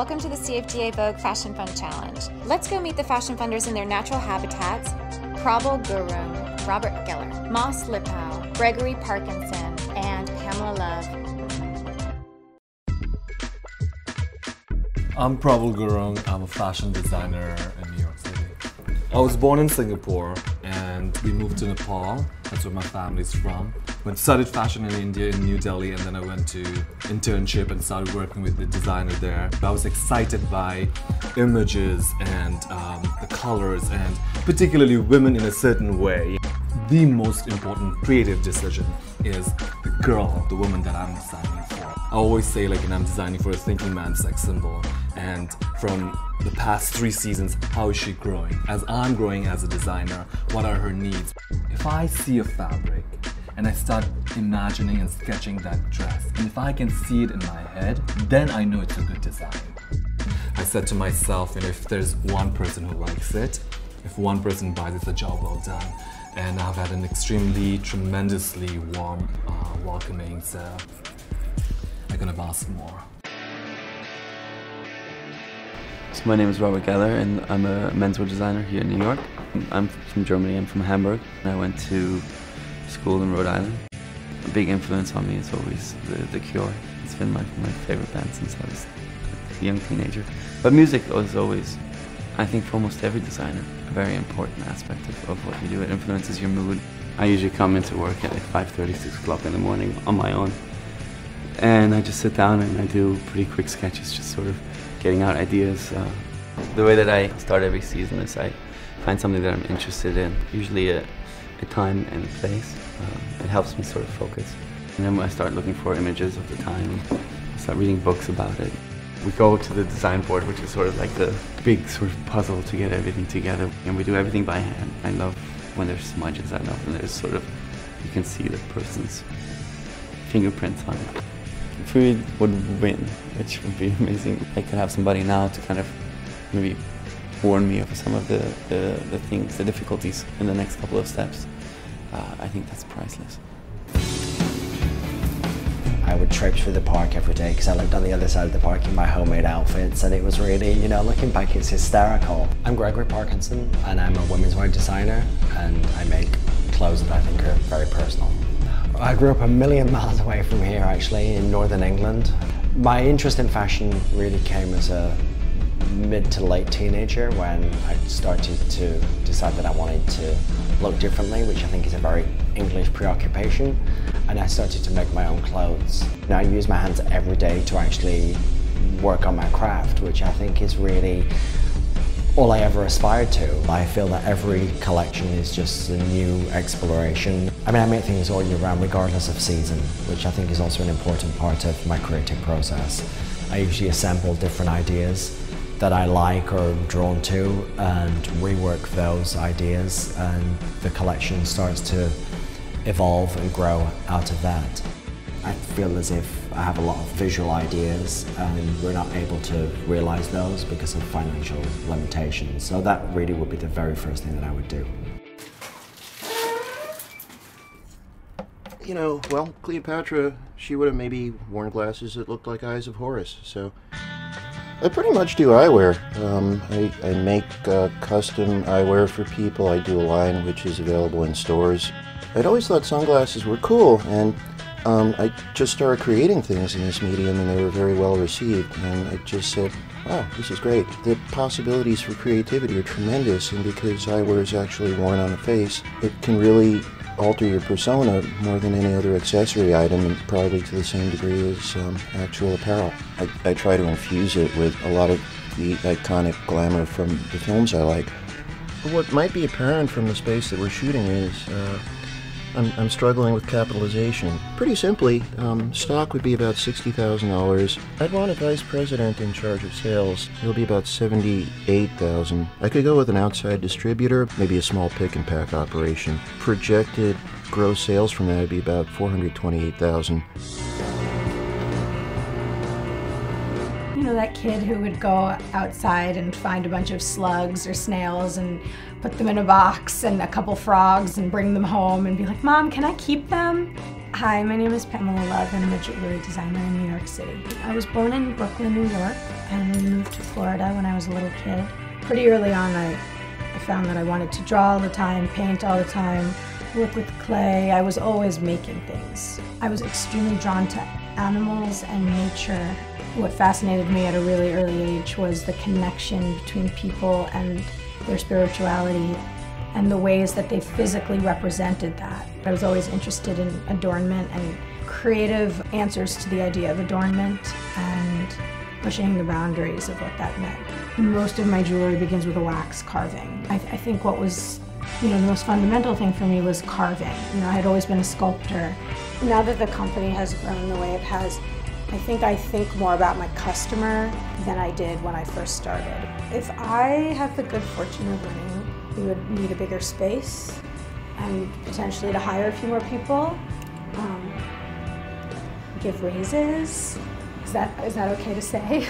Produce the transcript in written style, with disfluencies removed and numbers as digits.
Welcome to the CFDA Vogue Fashion Fund Challenge. Let's go meet the fashion funders in their natural habitats. Prabal Gurung, Robert Geller, Moss Lippow, Gregory Parkinson, and Pamela Love. I'm Prabal Gurung. I'm a fashion designer in New York City. I was born in Singapore and we moved to Nepal. That's where my family's from. Went studied fashion in India, in New Delhi, and then I went to internship and started working with the designer there. I was excited by images and the colors and particularly women in a certain way. The most important creative decision is the girl, the woman that I'm designing for. I always say, like, when I'm designing for a thinking man sex symbol, and from the past 3 seasons, how is she growing? As I'm growing as a designer, what are her needs? If I see a fabric and I start imagining and sketching that dress, and if I can see it in my head, then I know it's a good design. I said to myself, if there's one person who likes it, if one person buys it, it's a job well done. And I've had an extremely, tremendously warm welcoming, so I couldn't have asked more. So my name is Robert Geller and I'm a menswear designer here in New York. I'm from Germany, I'm from Hamburg. I went to school in Rhode Island. A big influence on me is always The Cure. It's been my favorite band since I was a young teenager. But music is always, I think for almost every designer, a very important aspect of what you do. It influences your mood. I usually come into work at like 5:30, 6 o'clock in the morning on my own. And I just sit down and I do pretty quick sketches, just sort of getting out ideas. The way that I start every season is I find something that I'm interested in, usually a time and a place. It helps me sort of focus. And then I start looking for images of the time, I start reading books about it. We go to the design board, which is sort of like the big sort of puzzle to get everything together. And we do everything by hand. I love when there's smudges, I love when there's sort of, you can see the person's fingerprints on it. If we would win, which would be amazing, I could have somebody now to kind of maybe warn me of some of the things, the difficulties in the next couple of steps. I think that's priceless. I would traipse through the park every day because I lived on the other side of the park in my homemade outfits, and it was really, you know, looking back, it's hysterical. I'm Gregory Parkinson and I'm a women's wear designer, and I make clothes that I think are very personal. I grew up a million miles away from here, actually, in northern England. My interest in fashion really came as a mid to late teenager when I started to decide that I wanted to look differently, which I think is a very English preoccupation, and I started to make my own clothes. Now I use my hands every day to actually work on my craft, which I think is really all I ever aspired to. I feel that every collection is just a new exploration. I mean, I make things all year round regardless of season, which I think is also an important part of my creative process. I usually assemble different ideas that I like or am drawn to and rework those ideas, and the collection starts to evolve and grow out of that. I feel as if I have a lot of visual ideas and we're not able to realize those because of financial limitations. So that really would be the very first thing that I would do. You know, well, Cleopatra, she would have maybe worn glasses that looked like eyes of Horus, so I pretty much do eyewear. I make custom eyewear for people. I do a line which is available in stores. I'd always thought sunglasses were cool, and I just started creating things in this medium, and they were very well received, and I just said, wow, this is great. The possibilities for creativity are tremendous, and because eyewear is actually worn on the face, it can really alter your persona more than any other accessory item, and probably to the same degree as actual apparel. I try to infuse it with a lot of the iconic glamour from the films I like. What might be apparent from the space that we're shooting is I'm struggling with capitalization. Pretty simply, stock would be about $60,000. I'd want a vice president in charge of sales. It'll be about $78,000. I could go with an outside distributor, maybe a small pick and pack operation. Projected gross sales from that would be about $428,000. You know, that kid who would go outside and find a bunch of slugs or snails and put them in a box and a couple frogs and bring them home and be like, Mom, can I keep them? Hi, my name is Pamela Love and I'm a jewelry designer in New York City. I was born in Brooklyn, New York, and we moved to Florida when I was a little kid. Pretty early on, I found that I wanted to draw all the time, paint all the time, work with clay. I was always making things. I was extremely drawn to animals and nature. What fascinated me at a really early age was the connection between people and their spirituality and the ways that they physically represented that. I was always interested in adornment and creative answers to the idea of adornment and pushing the boundaries of what that meant. Most of my jewelry begins with a wax carving. I think what was, the most fundamental thing for me was carving. I had always been a sculptor. Now that the company has grown the way it has, I think more about my customer than I did when I first started. If I have the good fortune of winning, we would need a bigger space and potentially to hire a few more people, give raises. Is that okay to say?